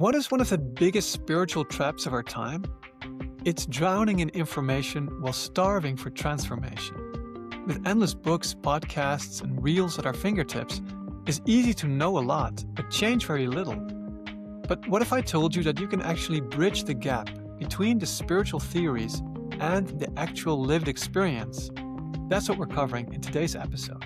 What is one of the biggest spiritual traps of our time? It's drowning in information while starving for transformation. With endless books, podcasts, and reels at our fingertips, it's easy to know a lot, but change very little. But what if I told you that you can actually bridge the gap between the spiritual theories and the actual lived experience? That's what we're covering in today's episode.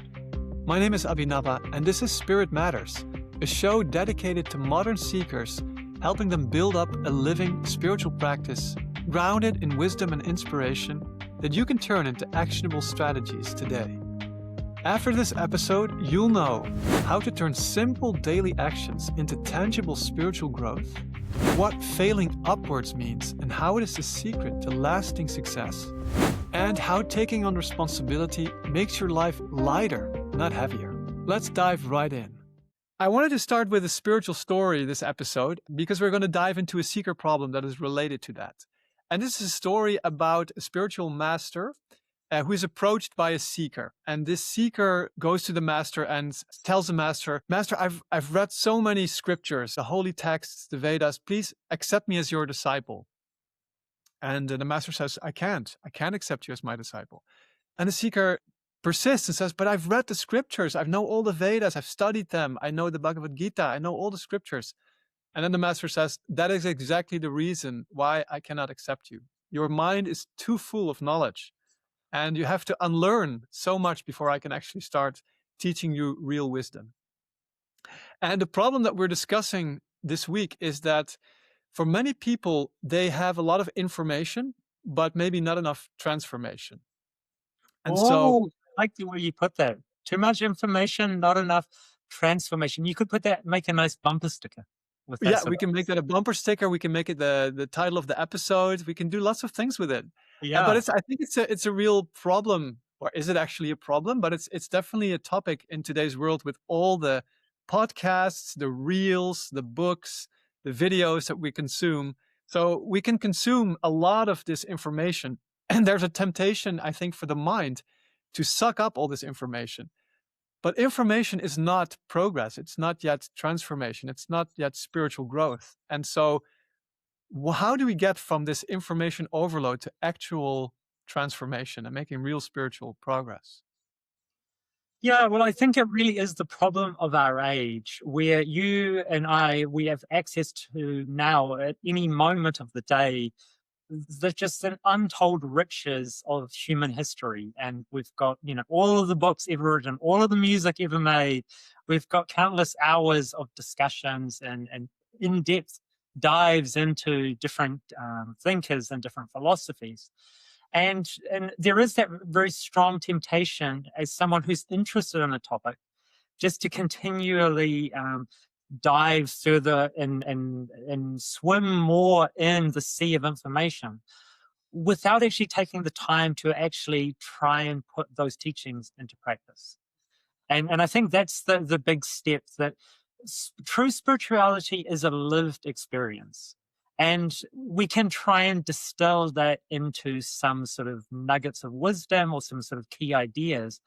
My name is Abhinava, and this is Spirit Matters, a show dedicated to modern seekers, helping them build up a living spiritual practice grounded in wisdom and inspiration that you can turn into actionable strategies today. After this episode, you'll know how to turn simple daily actions into tangible spiritual growth, what failing upwards means and how it is the secret to lasting success, and how taking on responsibility makes your life lighter, not heavier. Let's dive right in. I wanted to start with a spiritual story this episode because we're going to dive into a seeker problem that is related to that. And this is a story about a spiritual master who is approached by a seeker. And this seeker goes to the master and tells the master, "Master, I've read so many scriptures, the holy texts, the Vedas. Please accept me as your disciple." And the master says, I can't accept you as my disciple." And the seeker persists and says, "But I've read the scriptures. I know all the Vedas. I've studied them. I know the Bhagavad Gita. I know all the scriptures." And then the master says, "That is exactly the reason why I cannot accept you. Your mind is too full of knowledge, and you have to unlearn so much before I can actually start teaching you real wisdom." And the problem that we're discussing this week is that for many people, they have a lot of information, but maybe not enough transformation. And so I like the way you put that. Too much information, not enough transformation. You could put that, make a nice bumper sticker with that. yeah, we can make that a bumper sticker. We can make it the title of the episode. We can do lots of things with it. Yeah. But I think it's a real problem. Or is it actually a problem? But it's definitely a topic in today's world with all the podcasts, the reels, the books, the videos that we consume. So we can consume a lot of this information. And there's a temptation, I think, for the mind to suck up all this information. But information is not progress. It's not yet transformation. It's not yet spiritual growth. And so how do we get from this information overload to actual transformation and making real spiritual progress? Yeah, well, I think it really is the problem of our age, where you and I, we have access to now at any moment of the day. There's just an untold riches of human history. And we've got, all of the books ever written, all of the music ever made. We've got countless hours of discussions and in-depth dives into different thinkers and different philosophies. And there is that very strong temptation as someone who's interested in a topic just to continually dive further and swim more in the sea of information without actually taking the time to actually try and put those teachings into practice. And I think that's the big step, that true spirituality is a lived experience. And we can try and distill that into some sort of nuggets of wisdom or some sort of key ideas.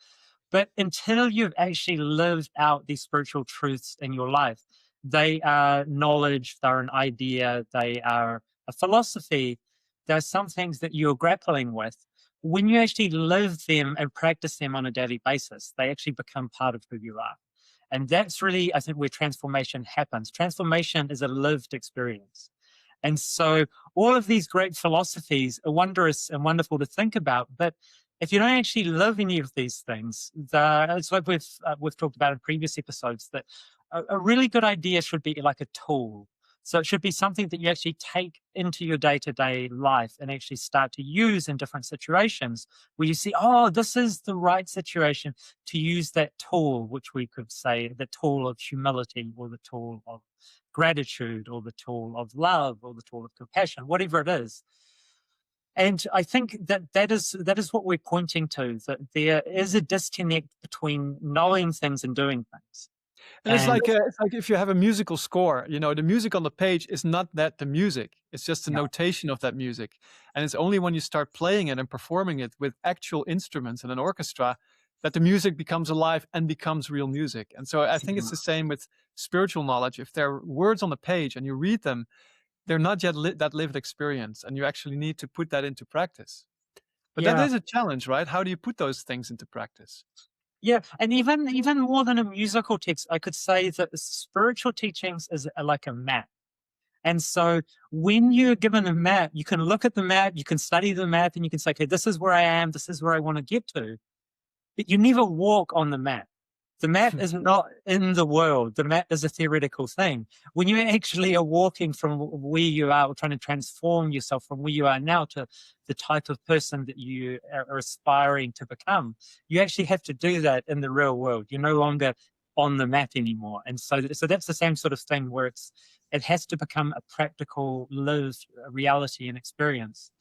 But until you've actually lived out these spiritual truths in your life, they are knowledge, they're an idea, they are a philosophy. There are some things that you're grappling with. When you actually live them and practice them on a daily basis, they actually become part of who you are. And that's really, I think, where transformation happens. Transformation is a lived experience. And so all of these great philosophies are wondrous and wonderful to think about, but if you don't actually live any of these things, it's like we've talked about in previous episodes, that a really good idea should be like a tool. So it should be something that you actually take into your day-to-day life and actually start to use in different situations where you see, oh, this is the right situation to use that tool, which we could say the tool of humility or the tool of gratitude or the tool of love or the tool of compassion, whatever it is. And I think that is what we're pointing to, that there is a disconnect between knowing things and doing things. And it's like if you have a musical score, the music on the page is not that the music. It's just a notation of that music. And it's only when you start playing it and performing it with actual instruments and an orchestra that the music becomes alive and becomes real music. And so I think it's the same with spiritual knowledge, if there are words on the page and you read them, they're not yet that lived experience, and you actually need to put that into practice. But that Yeah. is a challenge, right? How do you put those things into practice? Yeah, and even more than a musical text, I could say that the spiritual teachings is like a map. And so when you're given a map, you can look at the map, you can study the map, and you can say, okay, this is where I am, this is where I want to get to. But you never walk on the map. The map is not in the world. The map is a theoretical thing. When you actually are walking from where you are, or trying to transform yourself from where you are now to the type of person that you are aspiring to become, you actually have to do that in the real world. You're no longer on the map anymore. And so that's the same sort of thing where it has to become a practical, lived reality and experience.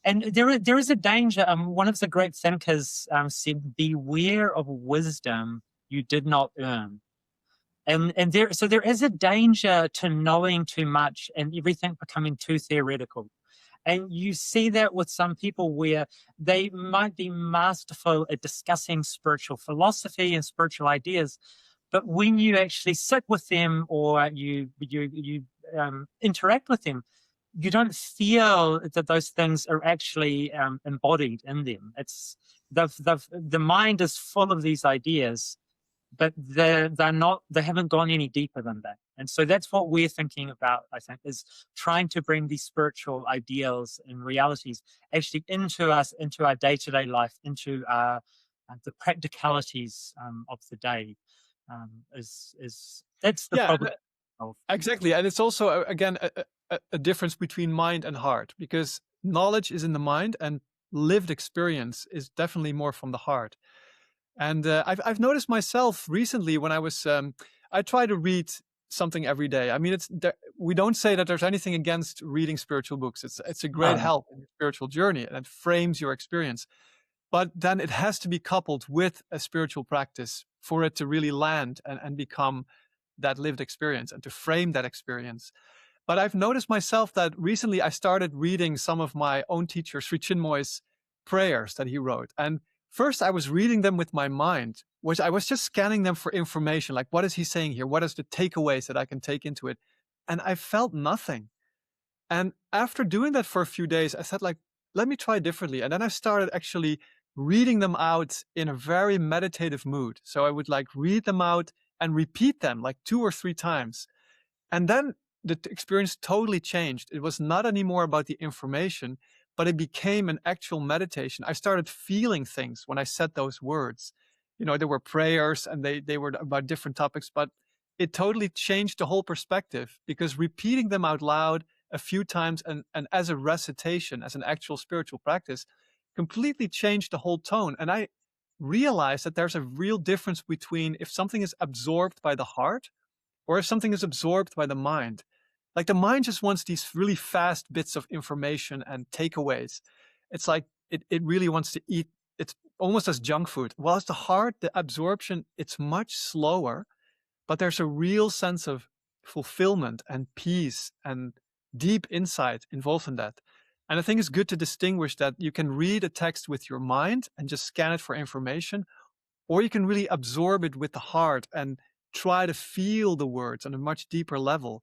And there is a danger. One of the great thinkers said, "Beware of wisdom you did not earn." And there is a danger to knowing too much and everything becoming too theoretical. And you see that with some people where they might be masterful at discussing spiritual philosophy and spiritual ideas, but when you actually sit with them or you interact with them, you don't feel that those things are actually embodied in them. It's the mind is full of these ideas, but they're not. They haven't gone any deeper than that. And so that's what we're thinking about. I think is trying to bring these spiritual ideals and realities actually into us, into our day-to-day life, into the practicalities of the day. Is that's the Yeah, problem. Of, exactly. And it's also, again, a difference between mind and heart, because knowledge is in the mind and lived experience is definitely more from the heart. And I've noticed myself recently when I try to read something every day. I mean, we don't say that there's anything against reading spiritual books. It's a great no, help in your spiritual journey, and it frames your experience. But then it has to be coupled with a spiritual practice for it to really land and become that lived experience and to frame that experience. But I've noticed myself that recently I started reading some of my own teacher, Sri Chinmoy's prayers that he wrote. And first I was reading them with my mind, which I was just scanning them for information. Like, what is he saying here? What is the takeaways that I can take into it? And I felt nothing. And after doing that for a few days, I said, like, let me try differently. And then I started actually reading them out in a very meditative mood. So I would like read them out and repeat them like 2 or 3 times. And then the experience totally changed. It was not anymore about the information, but it became an actual meditation. I started feeling things when I said those words. You know, there were prayers and they were about different topics, but it totally changed the whole perspective because repeating them out loud a few times and as a recitation, as an actual spiritual practice, completely changed the whole tone. And I realized that there's a real difference between if something is absorbed by the heart or if something is absorbed by the mind. Like the mind just wants these really fast bits of information and takeaways. It's like it really wants to eat. It's almost as junk food. Whilst the heart, the absorption, it's much slower, but there's a real sense of fulfillment and peace and deep insight involved in that. And I think it's good to distinguish that you can read a text with your mind and just scan it for information, or you can really absorb it with the heart and try to feel the words on a much deeper level.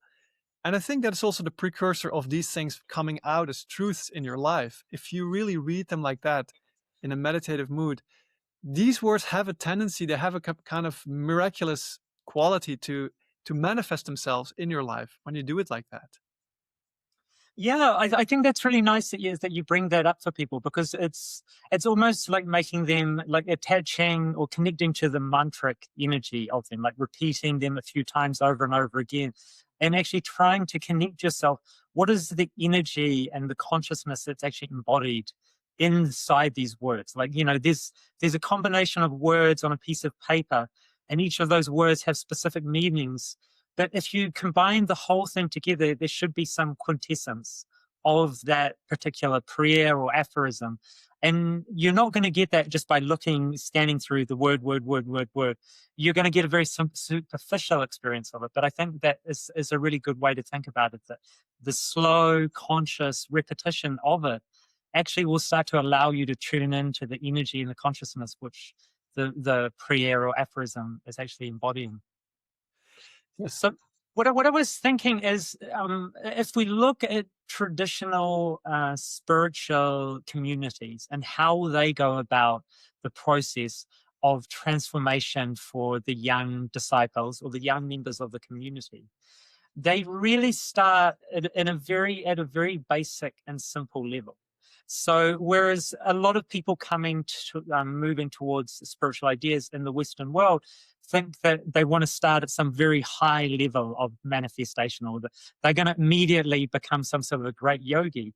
And I think that's also the precursor of these things coming out as truths in your life. If you really read them like that in a meditative mood, these words have a tendency, they have a kind of miraculous quality to manifest themselves in your life when you do it like that. yeah, I think that's really nice that you bring that up for people, because it's almost like making them like attaching or connecting to the mantric energy of them, like repeating them a few times over and over again, and actually trying to connect yourself. What is the energy and the consciousness that's actually embodied inside these words? Like, there's a combination of words on a piece of paper, and each of those words have specific meanings. But if you combine the whole thing together, there should be some quintessence of that particular prayer or aphorism. And you're not going to get that just by scanning through the word. You're going to get a very superficial experience of it. But I think that is a really good way to think about it, that the slow, conscious repetition of it actually will start to allow you to tune into the energy and the consciousness which the prayer or aphorism is actually embodying. Yes. So what I was thinking is, if we look at traditional spiritual communities and how they go about the process of transformation for the young disciples or the young members of the community, they really start at a very basic and simple level. So whereas a lot of people moving towards spiritual ideas in the Western world think that they want to start at some very high level of manifestation, or that they're going to immediately become some sort of a great yogi.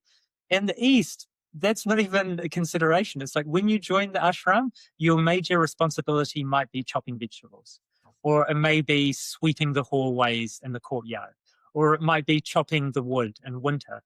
In the East, that's not even a consideration. It's like when you join the ashram, your major responsibility might be chopping vegetables, or it may be sweeping the hallways in the courtyard, or it might be chopping the wood in winter.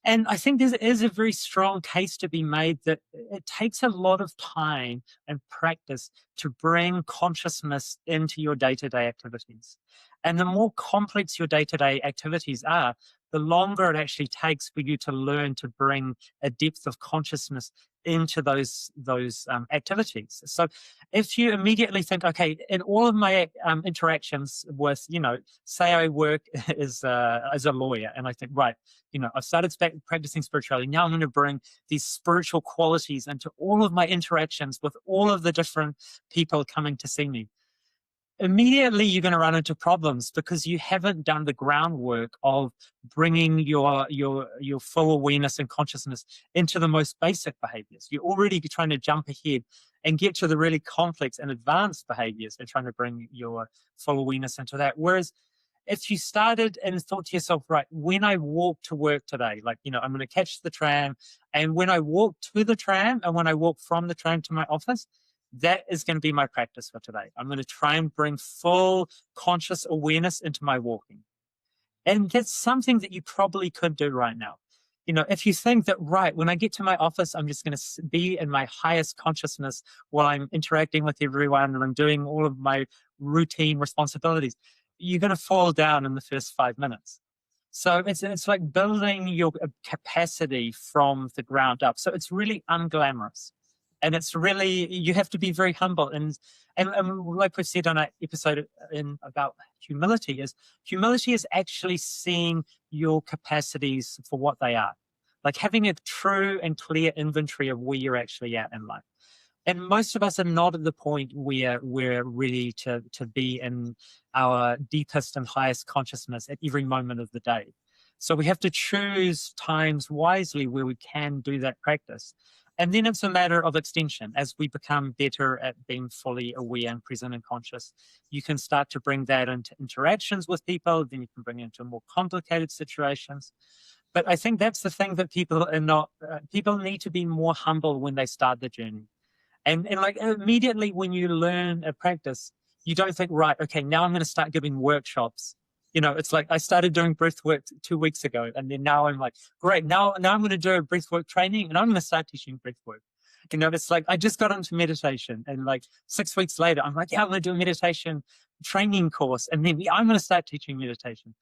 And I think there is a very strong case to be made that it takes a lot of time and practice to bring consciousness into your day to day activities. And the more complex your day to day activities are, the longer it actually takes for you to learn to bring a depth of consciousness into those activities. So if you immediately think, okay, in all of my interactions with, say I work as a lawyer, and I think, right, I've started practicing spirituality. Now I'm going to bring these spiritual qualities into all of my interactions with all of the different people coming to see me. Immediately, you're going to run into problems because you haven't done the groundwork of bringing your full awareness and consciousness into the most basic behaviors. You're already trying to jump ahead and get to the really complex and advanced behaviors and trying to bring your full awareness into that. Whereas if you started and thought to yourself, right, when I walk to work today, like, I'm going to catch the tram, and when I walk to the tram and when I walk from the tram to my office, that is going to be my practice for today. I'm going to try and bring full conscious awareness into my walking. And that's something that you probably could do right now. If you think that, right, when I get to my office, I'm just going to be in my highest consciousness while I'm interacting with everyone and I'm doing all of my routine responsibilities, you're going to fall down in the first 5 minutes. So it's like building your capacity from the ground up. So it's really unglamorous. And it's really, you have to be very humble. And like we've said on our episode about humility is actually seeing your capacities for what they are. Like having a true and clear inventory of where you're actually at in life. And most of us are not at the point where we're ready to be in our deepest and highest consciousness at every moment of the day. So we have to choose times wisely where we can do that practice. And then it's a matter of extension. As we become better at being fully aware and present and conscious, you can start to bring that into interactions with people. Then you can bring it into more complicated situations. But I think that's the thing that people are not, people need to be more humble when they start the journey. And like immediately when you learn a practice, you don't think, right, okay, now I'm going to start giving workshops. It's like I started doing breath work 2 weeks ago, and then now I'm like, great, now I'm going to do a breath work training, and I'm going to start teaching breath work. It's like I just got into meditation, and like 6 weeks later, I'm like, yeah, I'm going to do a meditation training course, and then I'm going to start teaching meditation.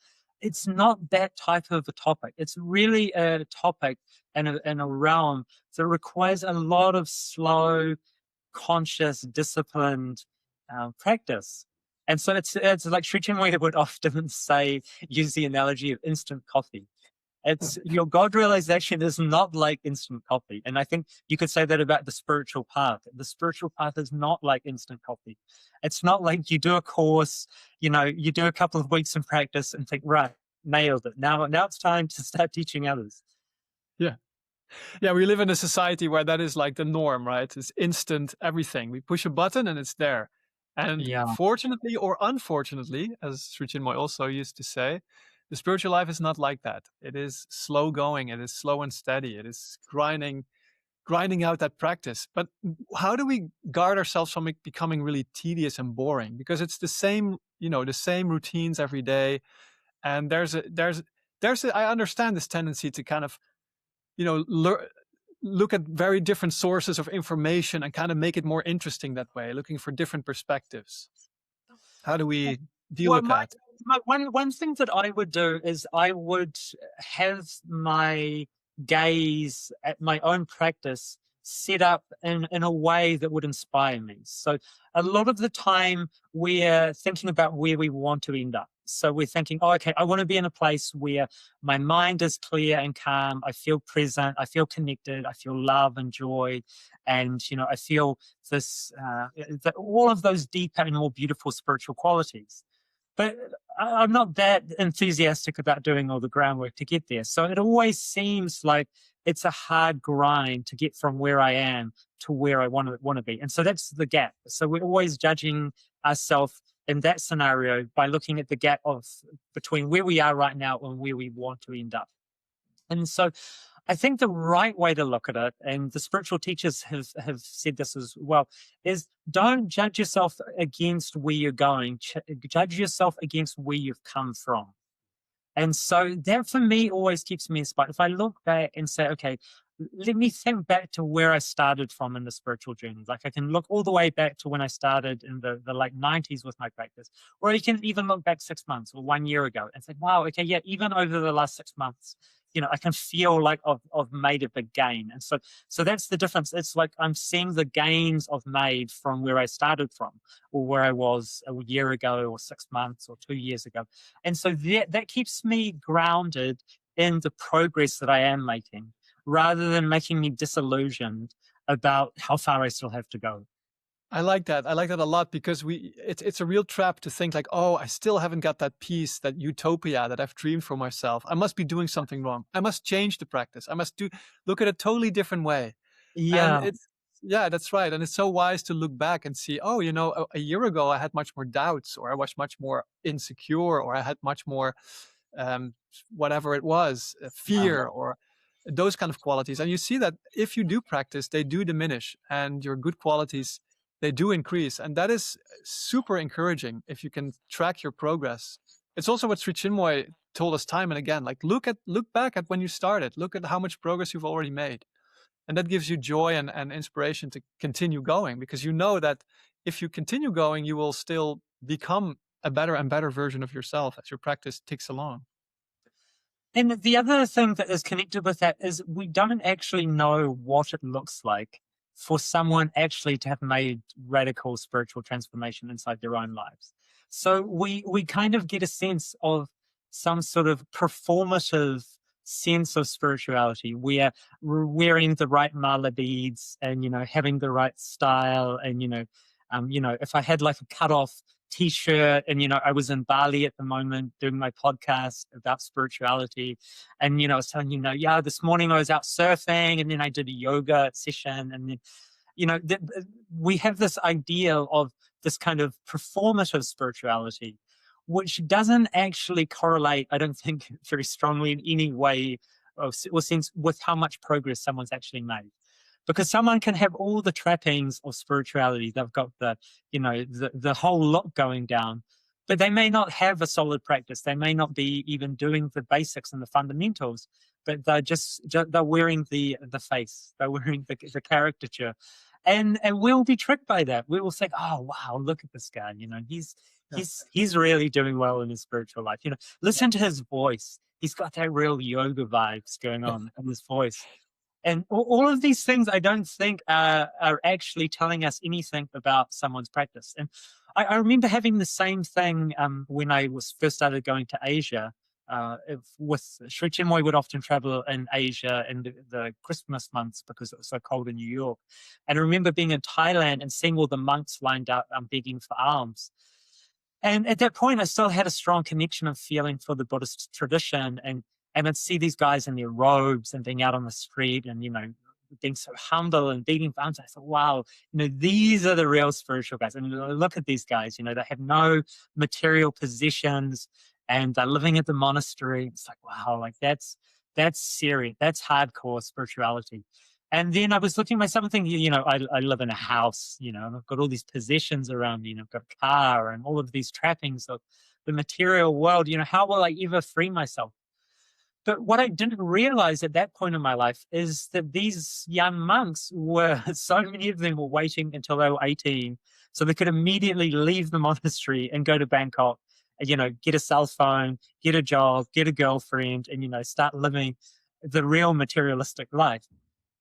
It's not that type of a topic. It's really a topic and a realm that requires a lot of slow, conscious, disciplined practice. And so it's like Sri Chinmoy would often say, use the analogy of instant coffee. It's your God realization is not like instant coffee. And I think you could say that about the spiritual path. The spiritual path is not like instant coffee. It's not like you do a course, you do a couple of weeks in practice and think, right, nailed it. Now it's time to start teaching others. Yeah. Yeah, we live in a society where that is like the norm, right? It's instant everything. We push a button and it's there. And Yeah. fortunately or unfortunately, as Sri Chinmoy also used to say, the spiritual life is not like that. It is slow going. It is slow and steady. It is grinding out that practice. But how do we guard ourselves from it becoming really tedious and boring? Because it's the same routines every day. And I understand this tendency to kind of, look at very different sources of information and kind of make it more interesting that way, looking for different perspectives. How do we deal with that? One thing that I would do is I would have my gaze at my own practice set up in a way that would inspire me. So a lot of the time we're thinking about where we want to end up. So we're thinking, oh, okay, I want to be in a place where my mind is clear and calm. I feel present. I feel connected. I feel love and joy. And, I feel this, all of those deeper and more beautiful spiritual qualities. But I'm not that enthusiastic about doing all the groundwork to get there. So it always seems like it's a hard grind to get from where I am to where I want to be. And so that's the gap. So we're always judging ourselves in that scenario by looking at the gap of between where we are right now and where we want to end up. And so I think the right way to look at it, and the spiritual teachers have said this as well, is don't judge yourself against where you're going. Judge yourself against where you've come from. And so that for me always keeps me inspired. If I look back and say, okay, let me think back to where I started from in the spiritual journey. Like I can look all the way back to when I started in the late 90s with my practice, or you can even look back 6 months or 1 year ago and say, wow, okay, yeah, even over the last 6 months, I can feel like I've made a big gain. And so that's the difference. It's like I'm seeing the gains I've made from where I started from, or where I was a year ago, or 6 months, or 2 years ago. And so that keeps me grounded in the progress that I am making, rather than making me disillusioned about how far I still have to go. I like that. I like that a lot, because it's a real trap to think like, oh, I still haven't got that peace, that utopia that I've dreamed for myself. I must be doing something wrong. I must change the practice. I must look at a totally different way. And Yeah. yeah, that's right. And it's so wise to look back and see, oh, a year ago I had much more doubts, or I was much more insecure, or I had much more, whatever it was, fear, or those kind of qualities. And you see that if you do practice, they do diminish, and your good qualities, they do increase. And that is super encouraging if you can track your progress. It's also what Sri Chinmoy told us time and again, like look back at when you started, look at how much progress you've already made. And that gives you joy and inspiration to continue going, because you know that if you continue going, you will still become a better and better version of yourself as your practice ticks along. And the other thing that is connected with that is we don't actually know what it looks like for someone actually to have made radical spiritual transformation inside their own lives. So we kind of get a sense of some sort of performative sense of spirituality, where we're wearing the right mala beads and having the right style, and if I had like a cut off t-shirt, and I was in Bali at the moment doing my podcast about spirituality, and I was telling yeah, this morning I was out surfing, and then I did a yoga session, and then we have this idea of this kind of performative spirituality, which doesn't actually correlate, I don't think, very strongly in any way or sense with how much progress someone's actually made. Because someone can have all the trappings of spirituality. They've got the whole lot going down, but they may not have a solid practice. They may not be even doing the basics and the fundamentals, but they're wearing the face. They're wearing the caricature. And we'll be tricked by that. We will say, oh, wow, look at this guy. He's really doing well in his spiritual life. Listen to his voice. He's got that real yoga vibes going on in his voice. And all of these things, I don't think are actually telling us anything about someone's practice. And I remember having the same thing when I was first started going to Asia. With Sri Chinmoy would often travel in Asia in the Christmas months because it was so cold in New York. And I remember being in Thailand and seeing all the monks lined up begging for alms. And at that point, I still had a strong connection of feeling for the Buddhist tradition, and I'd see these guys in their robes and being out on the street and, being so humble and beating for alms. I thought, wow, these are the real spiritual guys. And look at these guys, they have no material possessions and they're living at the monastery. It's like, wow, like that's serious. That's hardcore spirituality. And then I was looking at myself and thinking, I live in a house, and I've got all these possessions around me, I've got a car and all of these trappings of the material world. How will I ever free myself? But what I didn't realize at that point in my life is that these young monks so many of them were waiting until they were 18 so they could immediately leave the monastery and go to Bangkok and, get a cell phone, get a job, get a girlfriend, and, start living the real materialistic life.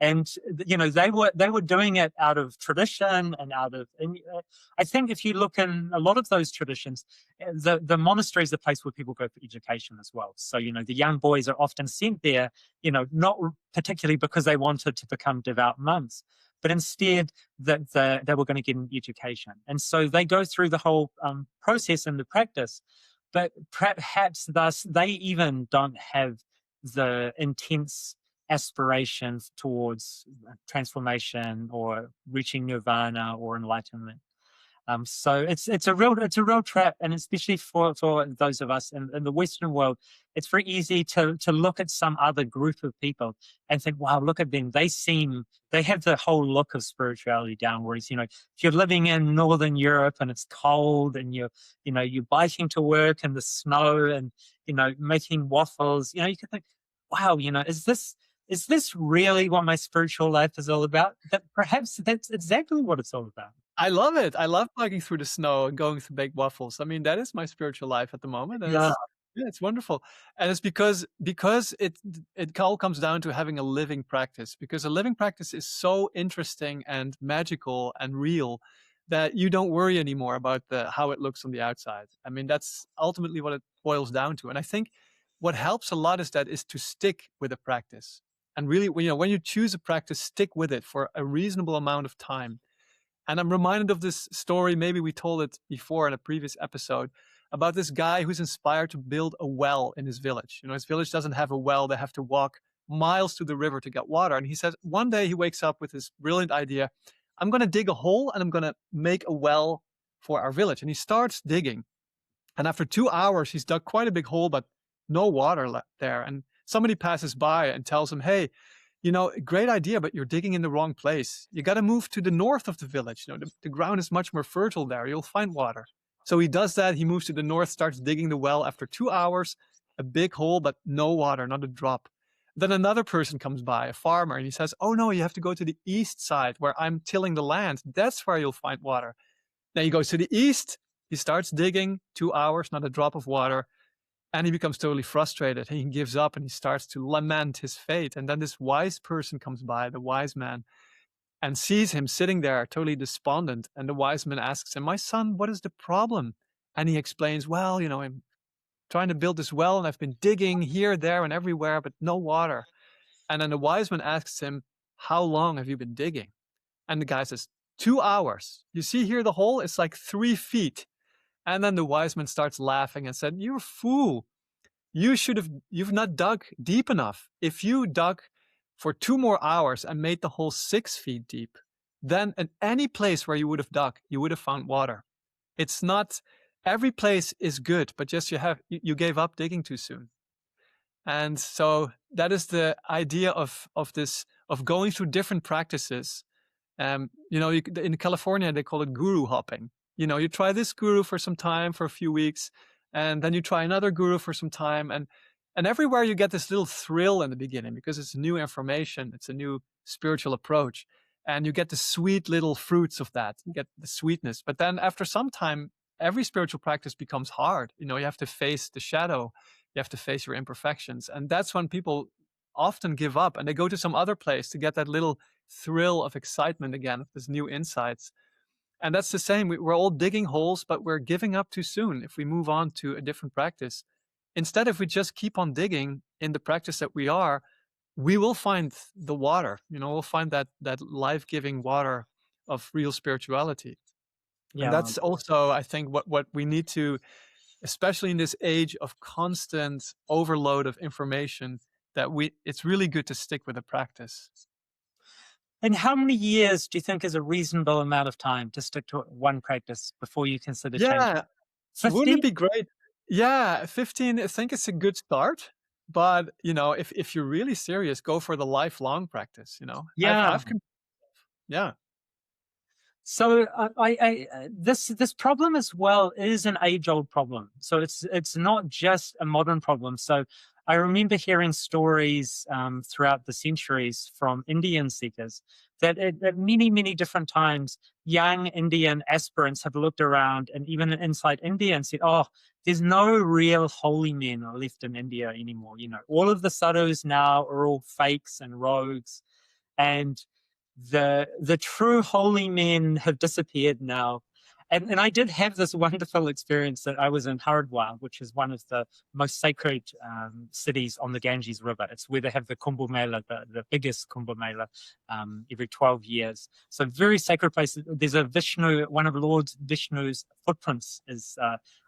And they were doing it out of tradition and I think if you look in a lot of those traditions, the monastery is the place where people go for education as well. So the young boys are often sent there, not particularly because they wanted to become devout monks, but instead that they were going to get an education. And so they go through the whole process and the practice, but perhaps thus they even don't have the intense aspirations towards transformation or reaching nirvana or enlightenment. So it's a real trap, and especially for those of us in the Western world, it's very easy to look at some other group of people and think, wow, look at them. They have the whole look of spirituality down. Whereas, if you're living in Northern Europe and it's cold and you're biking to work in the snow and, making waffles, you can think, wow, is this really what my spiritual life is all about? That perhaps that's exactly what it's all about. I love it. I love biking through the snow and going to bake waffles. I mean, that is my spiritual life at the moment, and Yeah. it's wonderful. And it's because it all comes down to having a living practice. Because a living practice is so interesting and magical and real that you don't worry anymore about how it looks on the outside. I mean, that's ultimately what it boils down to. And I think what helps a lot is to stick with a practice. And really, when you choose a practice, stick with it for a reasonable amount of time. And I'm reminded of this story, maybe we told it before in a previous episode, about this guy who's inspired to build a well in his village. His village doesn't have a well, they have to walk miles to the river to get water. And he says one day he wakes up with this brilliant idea: I'm going to dig a hole and I'm going to make a well for our village. And he starts digging. And after 2 hours, he's dug quite a big hole, but no water left there. And somebody passes by and tells him, hey, great idea, but you're digging in the wrong place. You got to move to the north of the village. The ground is much more fertile there. You'll find water. So he does that. He moves to the north, starts digging the well. After 2 hours, a big hole, but no water, not a drop. Then another person comes by, a farmer, and he says, oh no, you have to go to the east side where I'm tilling the land. That's where you'll find water. Now he goes to the east. He starts digging, 2 hours, not a drop of water. And he becomes totally frustrated. He gives up and he starts to lament his fate. And then this wise person comes by, the wise man, and sees him sitting there totally despondent. And the wise man asks him, my son, what is the problem? And he explains, well, I'm trying to build this well and I've been digging here, there, and everywhere, but no water. And then the wise man asks him, how long have you been digging? And the guy says, 2 hours. You see here the hole? It's like 3 feet. And then the wise man starts laughing and said, you're a fool. You've not dug deep enough. If you dug for 2 more hours and made the hole 6 feet deep, then in any place where you would have dug, you would have found water. It's not, every place is good, but just you gave up digging too soon. And so that is the idea of going through different practices. In California, they call it guru hopping. You try this guru for some time, for a few weeks, and then you try another guru for some time. And everywhere you get this little thrill in the beginning because it's new information. It's a new spiritual approach. And you get the sweet little fruits of that. You get the sweetness. But then after some time, every spiritual practice becomes hard. You have to face the shadow. You have to face your imperfections. And that's when people often give up and they go to some other place to get that little thrill of excitement again, of this new insights. And that's the same. We're all digging holes, but we're giving up too soon if we move on to a different practice. Instead, if we just keep on digging in the practice that we are, we will find the water. We'll find that life-giving water of real spirituality. Yeah. And that's also, I think, what we need to, especially in this age of constant overload of information, it's really good to stick with the practice. And how many years do you think is a reasonable amount of time to stick to one practice before you consider changing? 15? Wouldn't it be great? Yeah, 15, I think it's a good start. But, if you're really serious, go for the lifelong practice, Yeah. Yeah. So this problem as well is an age-old problem. So it's not just a modern problem. So I remember hearing stories throughout the centuries from Indian seekers that at many, many different times, young Indian aspirants have looked around and even inside India and said, oh, there's no real holy men left in India anymore. All of the sadhus now are all fakes and rogues. and the true holy men have disappeared now. And I did have this wonderful experience that I was in Haridwar, which is one of the most sacred cities on the Ganges River. It's where they have the Kumbh Mela, the biggest Kumbh Mela, every 12 years. So very sacred place. There's a Vishnu, one of Lord Vishnu's footprints is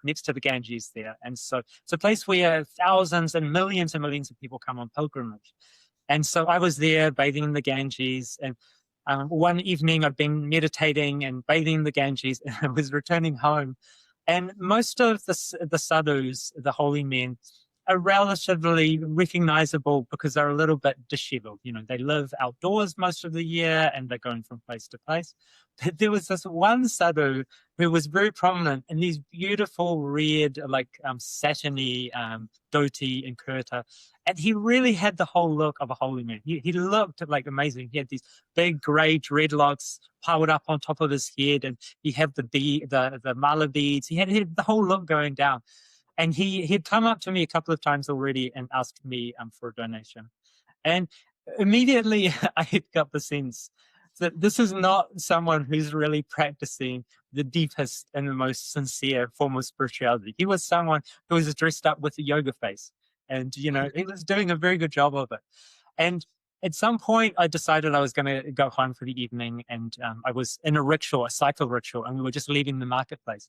next to the Ganges there. And so it's a place where thousands and millions of people come on pilgrimage. And so I was there bathing in the Ganges, and one evening I'd been meditating and bathing in the Ganges, and I was returning home. And most of the sadhus, the holy men, are relatively recognizable because they're a little bit disheveled. You know, they live outdoors most of the year and they're going from place to place. But there was this one sadhu who was very prominent in these beautiful red, like satiny dhoti and kurta. And he really had the whole look of a holy man. He looked like amazing. He had these big grey dreadlocks piled up on top of his head, and he had the mala beads. He had the whole look going down. And he'd come up to me a couple of times already and asked me for a donation. And immediately I got the sense that this is not someone who's really practicing the deepest and the most sincere form of spirituality. He was someone who was dressed up with a yoga face. And, you know, he was doing a very good job of it. And at some point, I decided I was going to go home for the evening. And I was in a rickshaw, a cycle rickshaw, and we were just leaving the marketplace.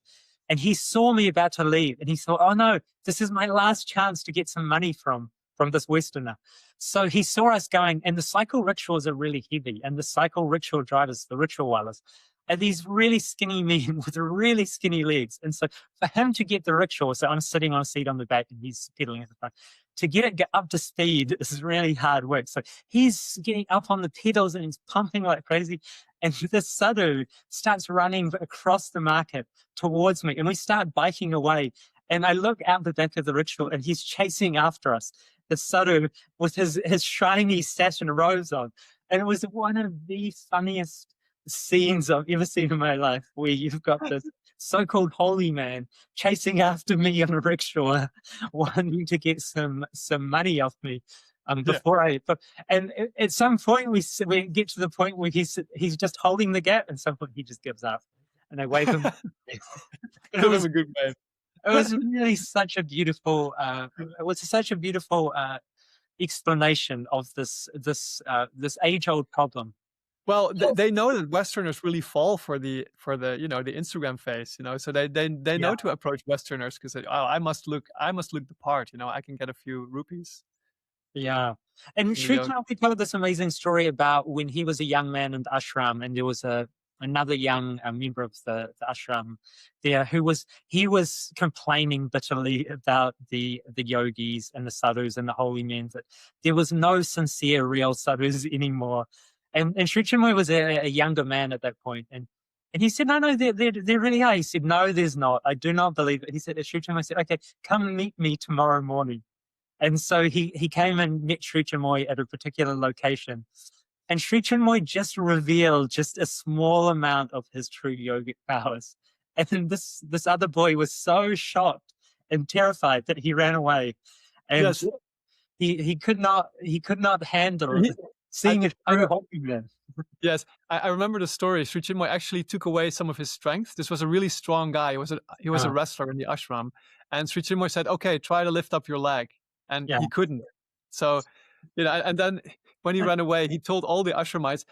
And he saw me about to leave, and he thought, oh no, this is my last chance to get some money from this Westerner. So he saw us going, and the cycle rickshaws are really heavy, and the cycle rickshaw drivers, the rickshawwalas, are these really skinny men with really skinny legs. And so for him to get the rickshaw, so I'm sitting on a seat on the back and he's pedaling at the front, to get it up to speed is really hard work. So he's getting up on the pedals and he's pumping like crazy. And this sadhu starts running across the market towards me, and we start biking away. And I look out the back of the rickshaw and he's chasing after us, the sadhu with his shiny satin robes on. And it was one of the funniest scenes I've ever seen in my life, where you've got this so-called holy man chasing after me on a rickshaw, wanting to get some money off me. And at some point we get to the point where he's just holding the gap, and at some point he just gives up, and I wave him. It was a good wave. It was really such a beautiful. Explanation of this age-old problem. Well, they know that Westerners really fall for the the Instagram face, so they know to approach Westerners because I must look the part, I can get a few rupees. Yeah. And Sri Kanti told this amazing story about when he was a young man in the ashram, and there was another young member of the ashram there who was complaining bitterly about the yogis and the sadhus and the holy men, that there was no sincere real sadhus anymore. And Sri Chinmoy was a younger man at that point, and he said, no, there really are. He said, no, there's not. I do not believe it. He said, Sri Chinmoy said, okay, come meet me tomorrow morning. And so he came and met Sri Chinmoy at a particular location. And Sri Chinmoy just revealed just a small amount of his true yogic powers. And then this other boy was so shocked and terrified that he ran away. And yes. he could not handle seeing a true holy man. Yes, I remember the story. Sri Chinmoy actually took away some of his strength. This was a really strong guy. He was a wrestler in the ashram. And Sri Chinmoy said, okay, try to lift up your leg. And he couldn't. So, and then when he ran away, he told all the ashramites,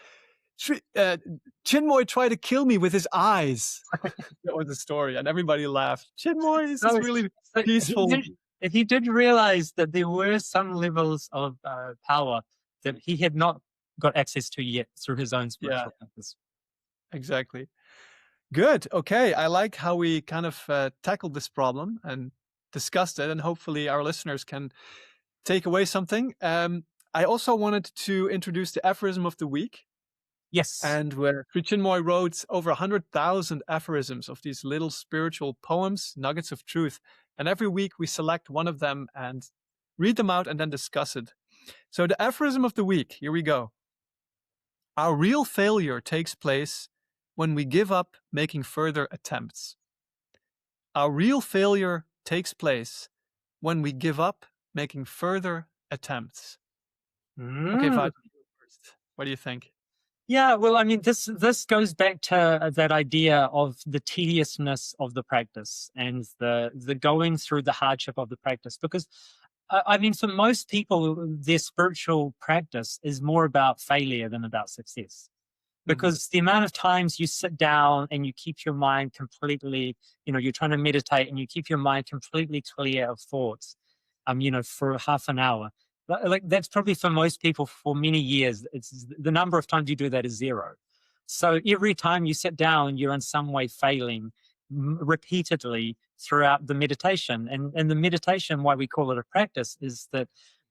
Chinmoy tried to kill me with his eyes. That was the story. And everybody laughed. Chinmoy is really peaceful. He did realize that there were some levels of power that he had not got access to yet through his own spiritual practice. Exactly. Good. Okay. I like how we kind of tackled this problem and discussed it, and hopefully our listeners can take away something. I also wanted to introduce the aphorism of the week. Yes. And where Sri Chinmoy wrote over 100,000 aphorisms of these little spiritual poems, nuggets of truth. And every week we select one of them and read them out and then discuss it. So the aphorism of the week, here we go. Our real failure takes place when we give up making further attempts. Our real failure takes place when we give up making further attempts. Okay, Vaj, first. What do you think? Yeah, well, I mean, this goes back to that idea of the tediousness of the practice and the going through the hardship of the practice. Because I mean, for most people, their spiritual practice is more about failure than about success. Hmm. Because the amount of times you sit down and you keep your mind completely, you're trying to meditate and you keep your mind completely clear of thoughts, for half an hour. Like that's probably for most people for many years. It's the number of times you do that is zero. So every time you sit down, you're in some way failing repeatedly throughout the meditation. And the meditation, why we call it a practice, is that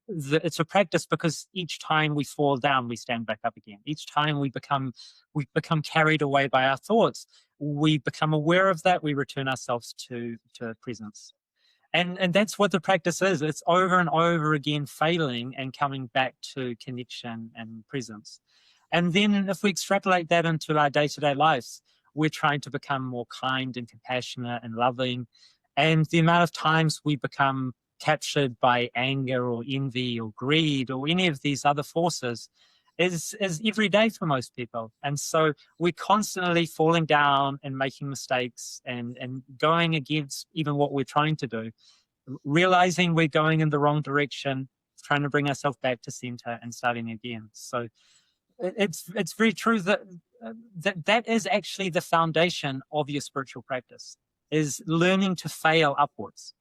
it's a practice because each time we fall down, we stand back up again. Each time we become carried away by our thoughts, we become aware of that, we return ourselves to presence. And that's what the practice is. It's over and over again failing and coming back to connection and presence. And then if we extrapolate that into our day-to-day lives, we're trying to become more kind and compassionate and loving. And the amount of times we become captured by anger or envy or greed or any of these other forces is every day for most people. And so we're constantly falling down and making mistakes and going against even what we're trying to do, realizing we're going in the wrong direction, trying to bring ourselves back to center and starting again. So it's very true that that is actually the foundation of your spiritual practice, is learning to fail upwards.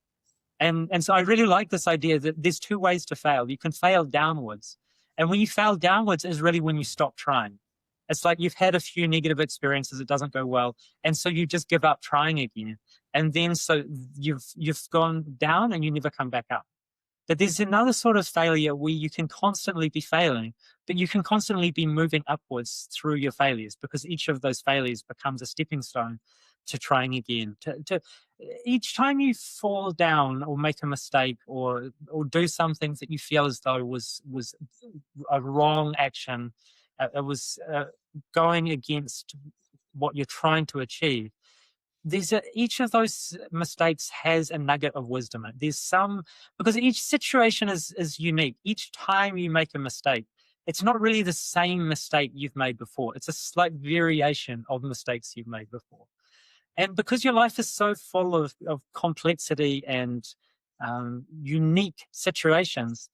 And so I really like this idea that there's two ways to fail. You can fail downwards. And when you fail downwards is really when you stop trying. It's like you've had a few negative experiences, it doesn't go well. And so you just give up trying again. And then so you've gone down and you never come back up. But there's another sort of failure where you can constantly be failing, but you can constantly be moving upwards through your failures, because each of those failures becomes a stepping stone to trying again. To each time you fall down or make a mistake or do something that you feel as though was a wrong action, it was going against what you're trying to achieve, each of those mistakes has a nugget of wisdom. There's some, because each situation is unique. Each time you make a mistake, it's not really the same mistake you've made before. It's a slight variation of mistakes you've made before. And because your life is so full of complexity and unique situations,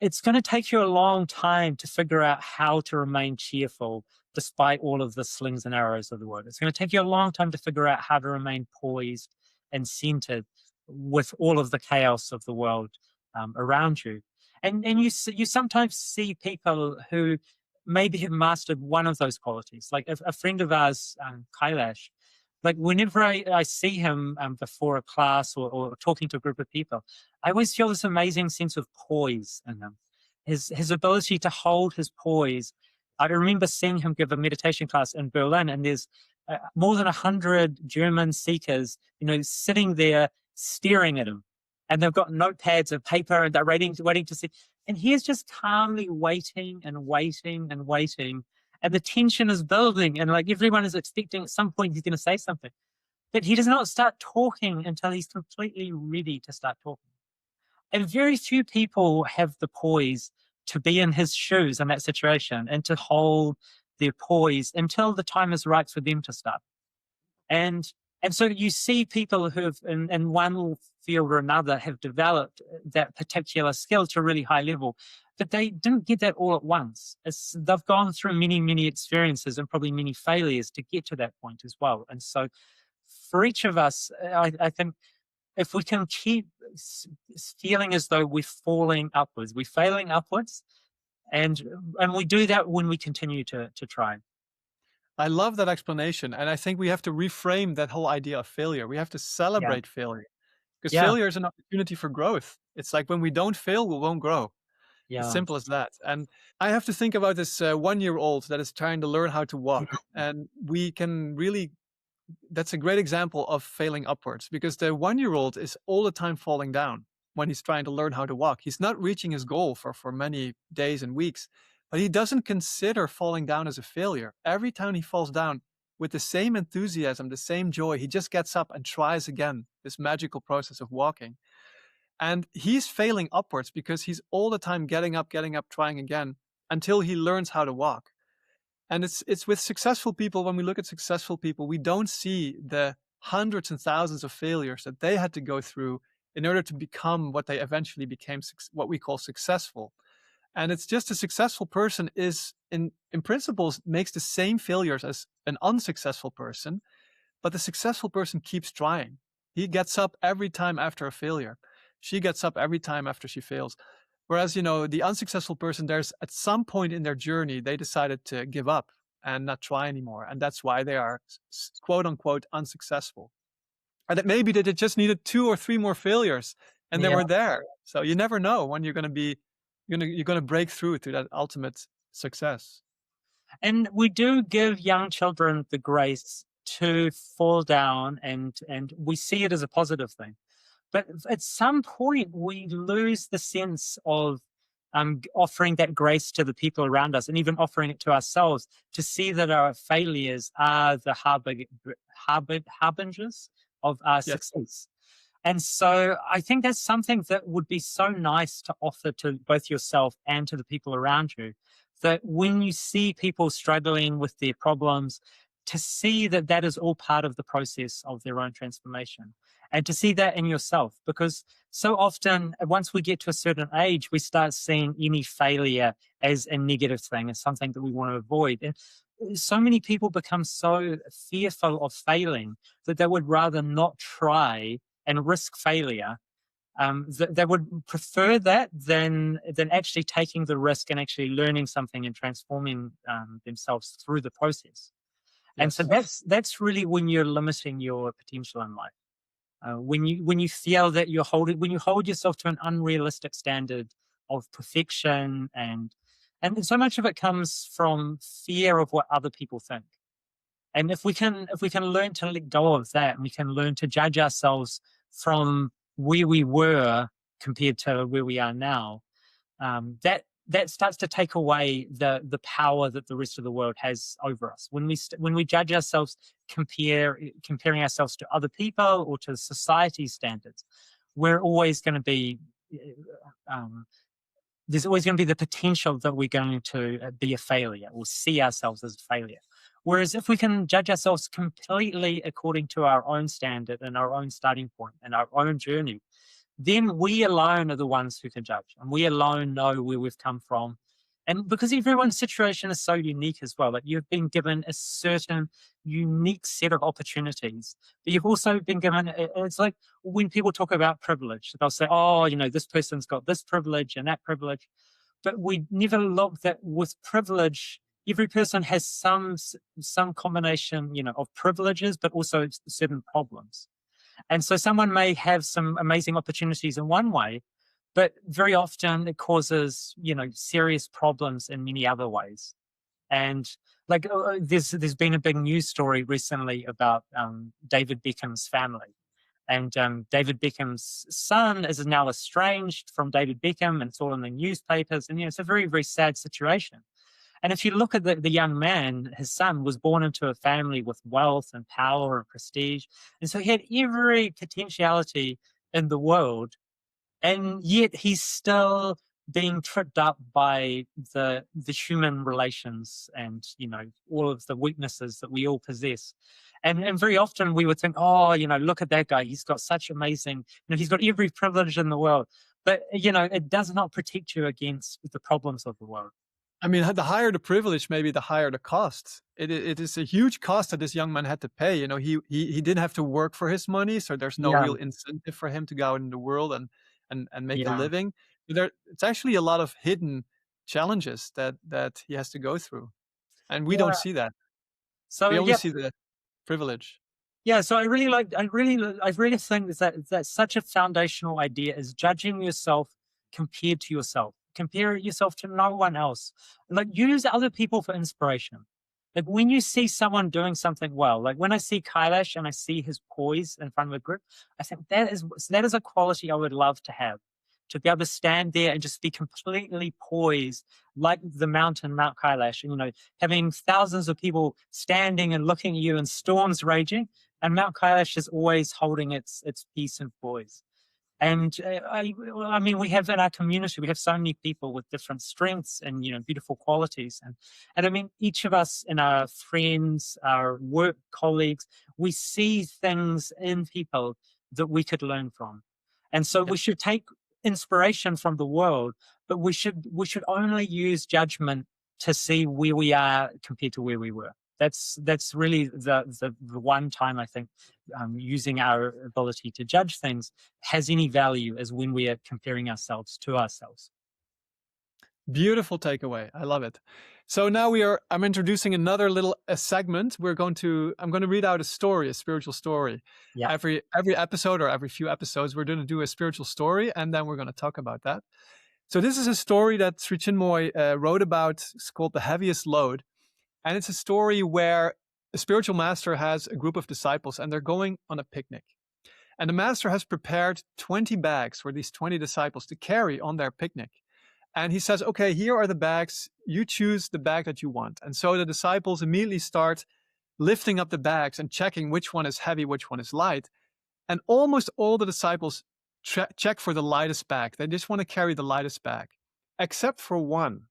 it's going to take you a long time to figure out how to remain cheerful despite all of the slings and arrows of the world. It's going to take you a long time to figure out how to remain poised and centered with all of the chaos of the world around you. And you sometimes see people who maybe have mastered one of those qualities. Like a friend of ours, Kailash, like whenever I see him before a class or talking to a group of people, I always feel this amazing sense of poise in him. His ability to hold his poise. I remember seeing him give a meditation class in Berlin, and there's more than 100 German seekers, sitting there staring at him, and they've got notepads of paper, and they're waiting to see. And he is just calmly waiting and waiting and waiting, and the tension is building, and like everyone is expecting at some point he's going to say something, but he does not start talking until he's completely ready to start talking. And very few people have the poise to be in his shoes in that situation and to hold their poise until the time is right for them to start. And so you see people who have, in one field or another, have developed that particular skill to a really high level, but they didn't get that all at once. They've gone through many, many experiences and probably many failures to get to that point as well. And so for each of us, I think if we can keep feeling as though we're falling upwards, we're failing upwards, and we do that when we continue to try. I love that explanation. And I think we have to reframe that whole idea of failure. We have to Yeah. celebrate failure, because Yeah. failure is an opportunity for growth. It's like when we don't fail, we won't grow. As Yeah. simple as that. And I have to think about this 1-year-old that is trying to learn how to walk. And we can really, that's a great example of failing upwards, because the 1-year-old is all the time falling down when he's trying to learn how to walk. He's not reaching his goal for many days and weeks, but he doesn't consider falling down as a failure. Every time he falls down, with the same enthusiasm, the same joy, he just gets up and tries again, this magical process of walking. And he's failing upwards because he's all the time getting up, trying again. until he learns how to walk. And it's with successful people. When we look at successful people, we don't see the hundreds and thousands of failures that they had to go through in order to become what they eventually became, what we call successful. And it's just a successful person is in principle makes the same failures as an unsuccessful person, but the successful person keeps trying. He gets up every time after a failure. She gets up every time after she fails. Whereas, the unsuccessful person, there's at some point in their journey, they decided to give up and not try anymore. And that's why they are quote unquote unsuccessful. And it maybe that it just needed 2 or 3 more failures and they Yeah. were there. So you never know when you're going to break through to that ultimate success. And we do give young children the grace to fall down, and we see it as a positive thing. But at some point, we lose the sense of offering that grace to the people around us, and even offering it to ourselves, to see that our failures are the harbingers of our Yes. success. And so I think that's something that would be so nice to offer to both yourself and to the people around you. That when you see people struggling with their problems, to see that that is all part of the process of their own transformation, and to see that in yourself. Because so often, once we get to a certain age, we start seeing any failure as a negative thing, as something that we want to avoid. And so many people become so fearful of failing that they would rather not try and risk failure. They would prefer that than actually taking the risk and actually learning something and transforming themselves through the process. And so Yes. that's really when you're limiting your potential in life. When you feel that when you hold yourself to an unrealistic standard of perfection, and so much of it comes from fear of what other people think. And if we can learn to let go of that, and we can learn to judge ourselves from where we were compared to where we are now, that starts to take away the power that the rest of the world has over us. When we judge ourselves, comparing ourselves to other people or to society's standards, we're always going to be there's always going to be the potential that we're going to be a failure or see ourselves as a failure. Whereas if we can judge ourselves completely according to our own standard and our own starting point and our own journey, then we alone are the ones who can judge, and we alone know where we've come from. And because everyone's situation is so unique as well, like you've been given a certain unique set of opportunities, but you've also been given, it's like when people talk about privilege, they'll say, oh, this person's got this privilege and that privilege. But we never look that with privilege, every person has some combination, of privileges, but also certain problems. And so someone may have some amazing opportunities in one way, but very often it causes, serious problems in many other ways. And like there's been a big news story recently about David Beckham's family. And David Beckham's son is now estranged from David Beckham, and it's all in the newspapers. And it's a very, very sad situation. And if you look at the young man, his son was born into a family with wealth and power and prestige. And so he had every potentiality in the world. And yet he's still being tripped up by the human relations and, all of the weaknesses that we all possess. And very often we would think, oh, look at that guy. He's got such amazing, he's got every privilege in the world. But, it does not protect you against the problems of the world. I mean, the higher the privilege, maybe the higher the cost. It is a huge cost that this young man had to pay. He didn't have to work for his money, so there's no Yeah. real incentive for him to go out in the world and make a Yeah. living. It's actually a lot of hidden challenges that he has to go through, and we don't Yeah. see that. So We only yeah, see the privilege. yeah. So I really think that's such a foundational idea, is judging yourself compared to yourself. Compare yourself to no one else. Like, use other people for inspiration. Like when you see someone doing something well, like when I see Kailash and I see his poise in front of a group, I think that is a quality I would love to have. To be able to stand there and just be completely poised, like the mountain, Mount Kailash, and having thousands of people standing and looking at you, and storms raging, and Mount Kailash is always holding its peace and poise. And I mean, we have in our community, we have so many people with different strengths and, beautiful qualities. And I mean, each of us and our friends, our work colleagues, we see things in people that we could learn from. And so we should take inspiration from the world, but we should only use judgment to see where we are compared to where we were. That's really the one time I think using our ability to judge things has any value is when we are comparing ourselves to ourselves. Beautiful takeaway. I love it. So now I'm introducing another little segment. I'm going to read out a story, a spiritual story. Yeah. Every episode or every few episodes, we're going to do a spiritual story, and then we're going to talk about that. So this is a story that Sri Chinmoy wrote about. It's called The Heaviest Load. And it's a story where a spiritual master has a group of disciples and they're going on a picnic. And the master has prepared 20 bags for these 20 disciples to carry on their picnic. And he says, okay, here are the bags. You choose the bag that you want. And so the disciples immediately start lifting up the bags and checking which one is heavy, which one is light. And almost all the disciples check for the lightest bag. They just want to carry the lightest bag, except for one.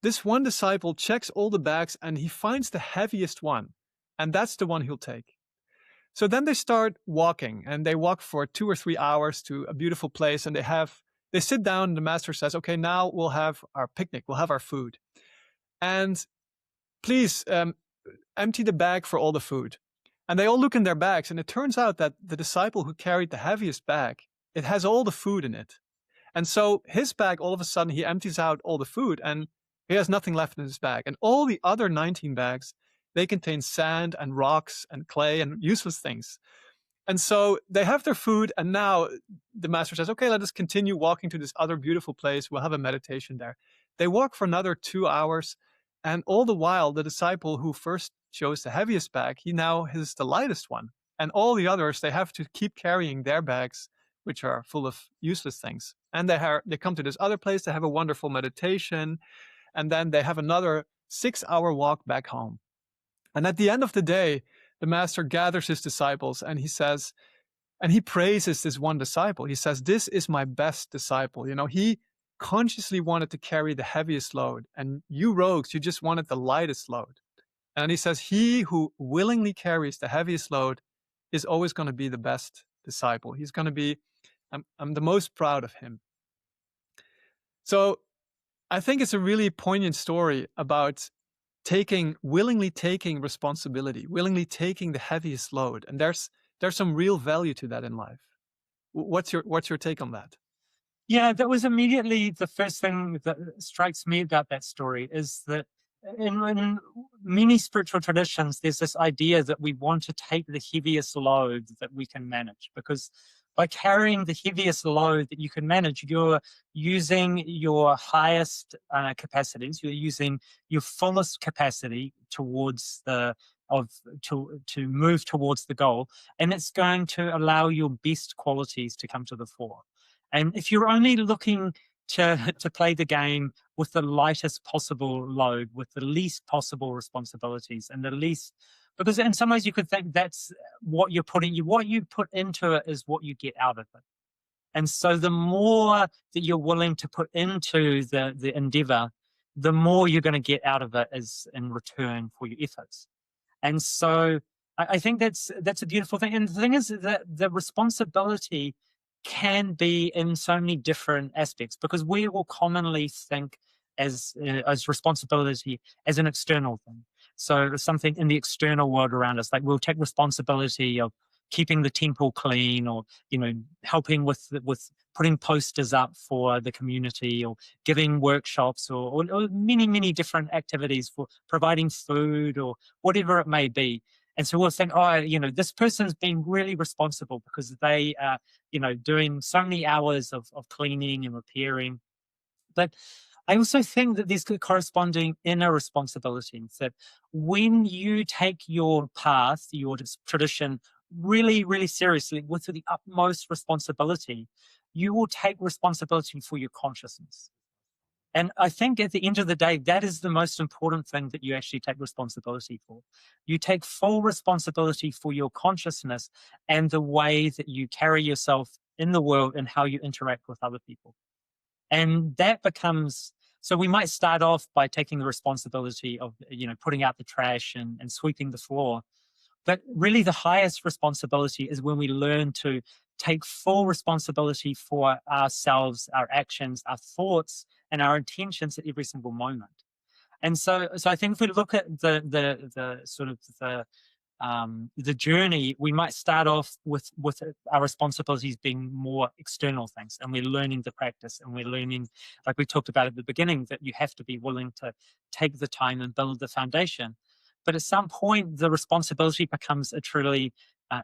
This one disciple checks all the bags and he finds the heaviest one. And that's the one he'll take. So then they start walking, and they walk for 2 or 3 hours to a beautiful place, and they sit down, and the master says, okay, now we'll have our picnic, we'll have our food. And please empty the bag for all the food. And they all look in their bags, and it turns out that the disciple who carried the heaviest bag, it has all the food in it. And so his bag, all of a sudden, he empties out all the food, and he has nothing left in his bag. And all the other 19 bags, they contain sand and rocks and clay and useless things. And so they have their food, and now the master says, okay, let us continue walking to this other beautiful place. We'll have a meditation there. They walk for another 2 hours, and all the while, the disciple who first chose the heaviest bag, he now has the lightest one. And all the others, they have to keep carrying their bags, which are full of useless things. And they come to this other place, they have a wonderful meditation, and then they have another 6-hour walk back home. And at the end of the day, the master gathers his disciples and he says, and he praises this one disciple. He says, this is my best disciple. He consciously wanted to carry the heaviest load, and you rogues, you just wanted the lightest load. And he says, he who willingly carries the heaviest load is always going to be the best disciple. He's going to be, I'm the most proud of him. So I think it's a really poignant story about willingly taking responsibility, willingly taking the heaviest load. And there's some real value to that in life. What's your take on that? Yeah, that was immediately the first thing that strikes me about that story is that in many spiritual traditions, there's this idea that we want to take the heaviest load that we can manage, because by carrying the heaviest load that you can manage, you're using your highest capacities. You're using your fullest capacity towards to move towards the goal, and it's going to allow your best qualities to come to the fore. And if you're only looking to play the game with the lightest possible load, with the least possible responsibilities, and the least, because in some ways you could think that's what what you put into it is what you get out of it. And so the more that you're willing to put into the endeavor, the more you're going to get out of it as in return for your efforts. And so I think that's a beautiful thing. And the thing is that the responsibility can be in so many different aspects, because we will commonly think as responsibility as an external thing. So something in the external world around us, like we'll take responsibility of keeping the temple clean, or helping with putting posters up for the community, or giving workshops, or many different activities for providing food or whatever it may be. And so we'll think, this person's being really responsible because they are, doing so many hours of cleaning and repairing. But I also think that there's corresponding inner responsibilities, that when you take your path, your tradition really, really seriously with the utmost responsibility, you will take responsibility for your consciousness. And I think at the end of the day, that is the most important thing that you actually take responsibility for. You take full responsibility for your consciousness and the way that you carry yourself in the world and how you interact with other people. And that becomes, so we might start off by taking the responsibility of, putting out the trash and sweeping the floor. But really the highest responsibility is when we learn to take full responsibility for ourselves, our actions, our thoughts, and our intentions at every single moment. And so I think if we look at the sort of the journey, we might start off with our responsibilities being more external things, and we're learning the practice, and we're learning, like we talked about at the beginning, that you have to be willing to take the time and build the foundation. But at some point, the responsibility becomes a truly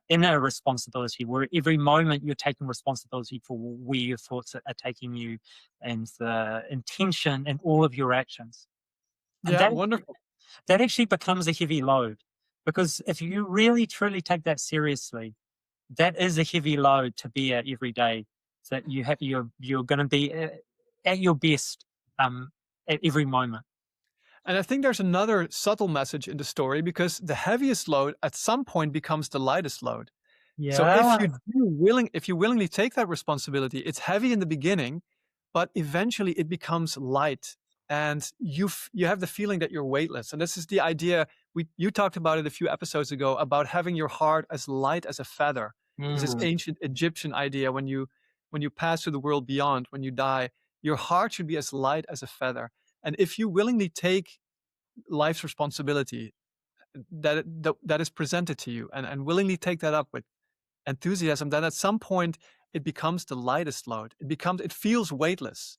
inner responsibility, where every moment you're taking responsibility for where your thoughts are taking you, and the intention and all of your actions. And Yeah, wonderful. that actually becomes a heavy load, because if you really truly take that seriously, that is a heavy load to bear every day. So that you're going to be at your best at every moment. And I think there's another subtle message in the story, because the heaviest load at some point becomes the lightest load. So Yeah. if you willingly take that responsibility, it's heavy in the beginning, but eventually it becomes light, and you have the feeling that you're weightless. And this is the idea you talked about it a few episodes ago, about having your heart as light as a feather. It's this ancient Egyptian idea: when you pass to the world beyond, when you die, your heart should be as light as a feather. And if you willingly take life's responsibility that is presented to you, and willingly take that up with enthusiasm, then at some point it becomes the lightest load. It feels weightless.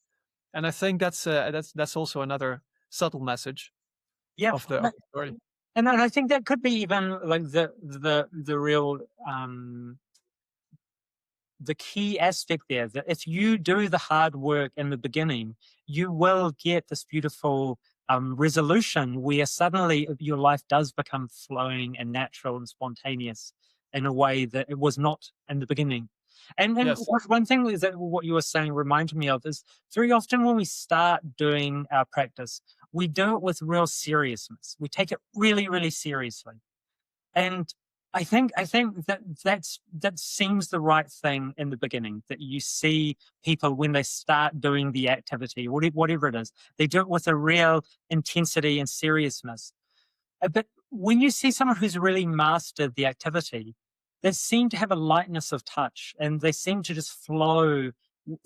And I think that's also another subtle message Yeah. of the story. And then I think that could be even like the real the key aspect there, that if you do the hard work in the beginning, you will get this beautiful resolution where suddenly your life does become flowing and natural and spontaneous in a way that it was not in the beginning. And Yes. one thing is that what you were saying reminded me of is, very often when we start doing our practice, we do it with real seriousness. We take it really, really seriously. And I think that seems the right thing in the beginning, that you see people when they start doing the activity, whatever it is, they do it with a real intensity and seriousness. But when you see someone who's really mastered the activity, they seem to have a lightness of touch, and they seem to just flow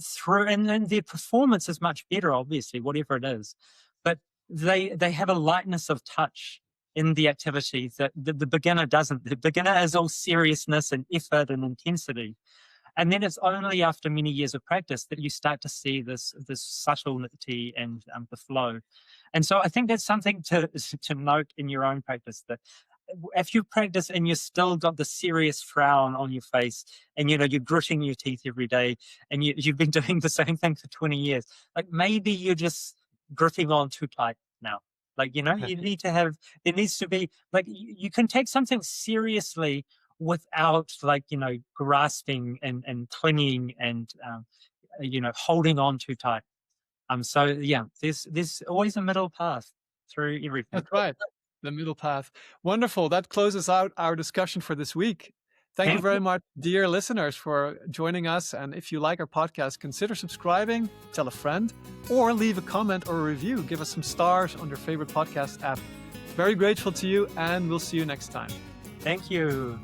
through, and then their performance is much better, obviously, whatever it is. But they have a lightness of touch in the activity that the beginner doesn't. The beginner is all seriousness and effort and intensity. And then it's only after many years of practice that you start to see this subtlety and the flow. And so I think that's something to note in your own practice, that if you practice and you still got the serious frown on your face, and you're gritting your teeth every day, and you've been doing the same thing for 20 years, like maybe you're just gritting on too tight now. Like, you need to have, there needs to be, like, you can take something seriously without, like, grasping and clinging and, holding on too tight. So yeah, there's always a middle path through everything. That's right. The middle path. Wonderful. That closes out our discussion for this week. Thank you very much, dear listeners, for joining us. And if you like our podcast, consider subscribing, tell a friend, or leave a comment or a review. Give us some stars on your favorite podcast app. Very grateful to you, and we'll see you next time. Thank you.